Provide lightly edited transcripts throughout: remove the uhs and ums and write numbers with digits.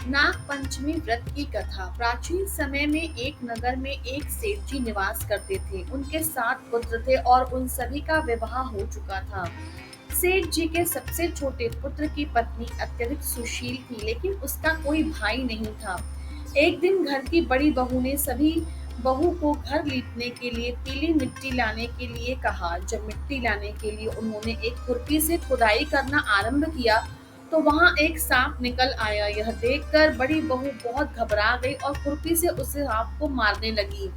नाग पंचमी व्रत की कथा। प्राचीन समय में एक नगर में एक सेठ जी निवास करते थे। उनके 7 पुत्र थे और उन सभी का विवाह हो चुका था। सेठ जी के सबसे छोटे पुत्र की पत्नी अत्यधिक सुशील थी, लेकिन उसका कोई भाई नहीं था। एक दिन घर की बड़ी बहू ने सभी बहू को घर लीपने के लिए पीली मिट्टी लाने के लिए कहा। जब मिट्टी लाने के लिए उन्होंने एक खुरपी से खुदाई करना आरंभ किया, तो वहां एक सांप निकल आया। यह देखकर बड़ी बहू बहुत घबरा गई और खुरपी से उस सांप को मारने लगी।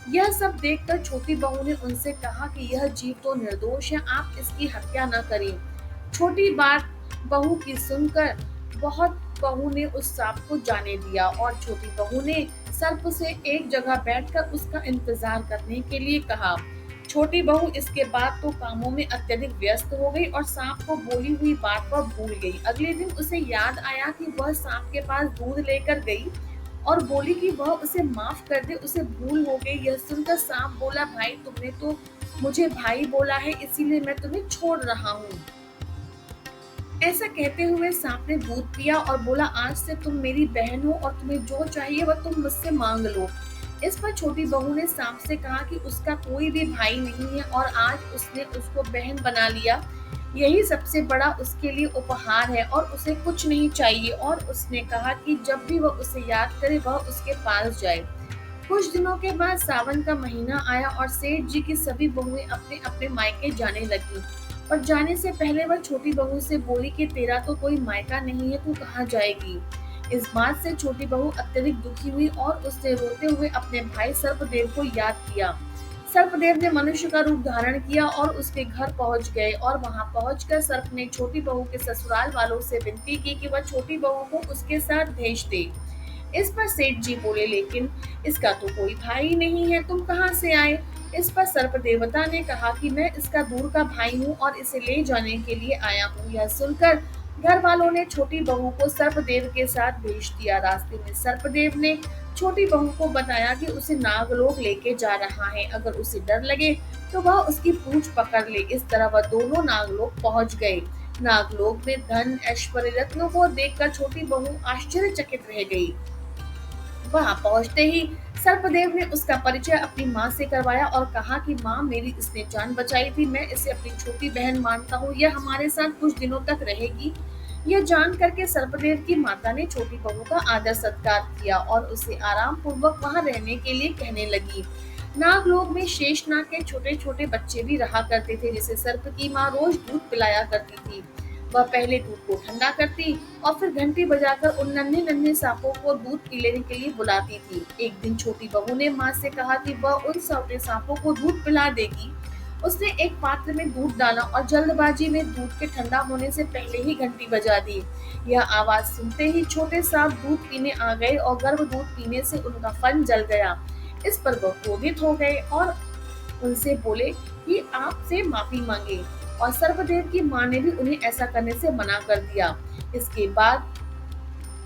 यह सब देखकर छोटी बहू ने उनसे कहा कि यह जीव तो निर्दोष है, आप इसकी हत्या न करें। छोटी बात बहू की सुनकर बहुत बहू ने उस सांप को जाने दिया और छोटी बहू ने सर्प से एक जगह बैठकर उसका इंतजार करने के लिए कहा। छोटी बहू इसके बाद तो कामों में अत्यधिक व्यस्त हो गई और सांप को बोली हुई बात वह भूल गई। अगले दिन उसे याद आया कि वह सांप के पास दूध लेकर गई और बोली कि वह उसे माफ कर दे, उसे भूल हो गई। यह सुनकर सांप बोला, भाई तुमने तो मुझे भाई बोला है, इसीलिए मैं तुम्हें छोड़ रहा हूँ। ऐसा कहते हुए सांप ने दूध पिया और बोला, आज से तुम मेरी बहन हो और तुम्हें जो चाहिए वह तुम मुझसे मांग लो। इस पर छोटी बहू ने सांप से कहा कि उसका कोई भी भाई नहीं है और आज उसने उसको बहन बना लिया। यही सबसे बड़ा उसके लिए उपहार है और उसे कुछ नहीं चाहिए। और उसने कहा कि जब भी वह उसे याद करे वह उसके पास जाए। कुछ दिनों के बाद सावन का महीना आया और सेठ जी की सभी बहुएं अपने अपने मायके जाने लगी। पर जाने से पहले वह छोटी बहू से बोली कि तेरा तो कोई मायका नहीं है, तू कहाँ जाएगी। इस बात से छोटी बहू अत्यधिक दुखी हुई और उसने रोते हुए अपने भाई सर्पदेव को याद किया। सर्पदेव ने मनुष्य का रूप धारण किया और उसके घर पहुंच गए और वहां पहुंचकर सर्प ने छोटी बहू के ससुराल वालों से विनती की कि वह छोटी बहू को उसके साथ भेज दे। इस पर सेठ जी बोले, लेकिन इसका तो कोई भाई नहीं है, तुम कहाँ से आए। इस पर सर्प देवता ने कहा कि मैं इसका दूर का भाई हूँ और इसे ले जाने के लिए आया हूँ। यह सुनकर घर वालों ने छोटी बहू को सर्पदेव के साथ भेज दिया। रास्ते में सर्पदेव ने छोटी बहू को बताया कि उसे नागलोक लेके जा रहा है, अगर उसे डर लगे तो वह उसकी पूंछ पकड़ ले। इस तरह वह दोनों नागलोक पहुंच गए। नागलोक में धन ऐश्वर्य रत्नों को देखकर छोटी बहू आश्चर्यचकित रह गई। वहां पहुंचते ही सर्पदेव ने उसका परिचय अपनी माँ से करवाया और कहा कि माँ, मेरी इसने जान बचाई थी, मैं इसे अपनी छोटी बहन मानता हूँ, यह हमारे साथ कुछ दिनों तक रहेगी। यह जान करके सर्पदेव की माता ने छोटी बहू का आदर सत्कार किया और उसे आराम पूर्वक वहां रहने के लिए कहने लगी। नागलोक में शेषनाग के छोटे छोटे बच्चे भी रहा करते थे, जिसे सर्प की माँ रोज दूध पिलाया करती थी। वह पहले दूध को ठंडा करती और फिर घंटी बजाकर उन नन्हे नन्हे सांपों को दूध पी लेने के लिए बुलाती थी। एक दिन छोटी बहू ने माँ से कहा कि वह उन छोटे सांपों को दूध पिला देगी। उसने एक पात्र में दूध डाला और जल्दबाजी में दूध के ठंडा होने से पहले ही घंटी बजा दी। यह आवाज सुनते ही छोटे सांप दूध पीने आ गए और गर्भ दूध पीने से उनका फन जल गया। इस पर वह क्रोधित हो गए और उनसे बोले कि आपसे माफी मांगे। और सर्पदेव की माँ ने भी उन्हें ऐसा करने से मना कर दिया। इसके बाद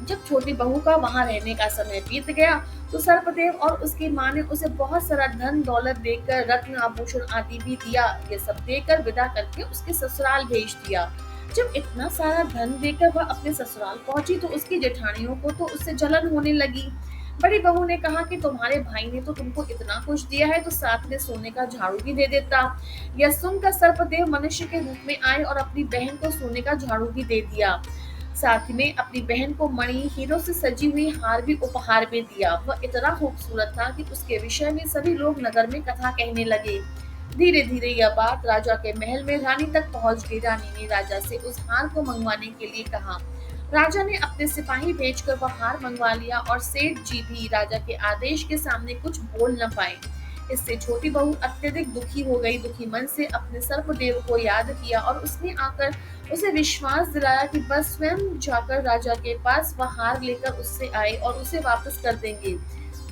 जब छोटी बहू का वहां रहने का समय बीत गया, तो सर्पदेव और उसकी माँ ने उसे बहुत सारा धन दौलत देकर रत्न आभूषण आदि भी दिया। ये सब देकर विदा करके उसके ससुराल भेज दिया। जब इतना सारा धन देकर वह अपने ससुराल पहुंची तो उसकी जेठानियों को तो उससे जलन होने लगी। बड़ी बहू ने कहा कि तुम्हारे भाई ने तो तुमको इतना कुछ दिया है, तो साथ में सोने का झाड़ू भी दे देता। यह सुनकर सर्पदेव मनुष्य के रूप में आए और अपनी बहन को सोने का झाड़ू भी दे दिया। साथ में अपनी बहन को मणि हीरों से सजी हुई हार भी उपहार में दिया। वह इतना खूबसूरत था कि उसके विषय में सभी लोग नगर में कथा कहने लगे। धीरे धीरे यह बात राजा के महल में रानी तक पहुंच गई। रानी ने राजा से उस हार को मंगवाने के लिए कहा। राजा ने अपने सिपाही भेजकर वह हार मंगवा लिया और सेठ जी भी राजा के आदेश के सामने कुछ बोल न पाए। इससे छोटी बहू अत्यधिक दुखी हो गई। दुखी मन से अपने सर्पदेव को याद किया और उसने आकर उसे विश्वास दिलाया कि बस स्वयं जाकर राजा के पास वह हार लेकर उससे आए और उसे वापस कर देंगे।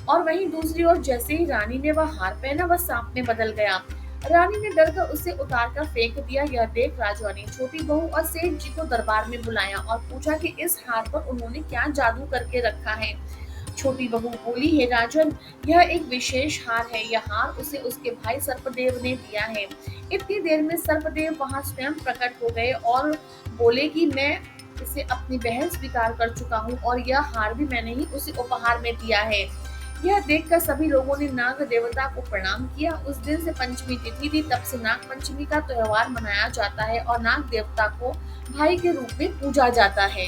और वहीं दूसरी ओर जैसे ही रानी ने वह हार पहना, वह सांप में बदल गया। रानी ने डरकर उसे उतार कर फेंक दिया। यह देख राजा ने छोटी बहू और सेठ जी को दरबार में बुलाया और पूछा कि इस हार पर उन्होंने क्या जादू करके रखा है। छोटी बहू बोली, हे राजन, यह एक विशेष हार है। यह हार उसे उसके भाई सर्पदेव ने दिया है। इतनी देर में सर्पदेव वहां स्वयं प्रकट हो गए और बोले कि मैं इसे अपनी बहन स्वीकार कर चुका हूँ और यह हार भी मैंने ही उसे उपहार में दिया है। यह देखकर सभी लोगों ने नाग देवता को प्रणाम किया। उस दिन से पंचमी तिथि थी, तब से नाग पंचमी का त्योहार मनाया जाता है और नाग देवता को भाई के रूप में पूजा जाता है।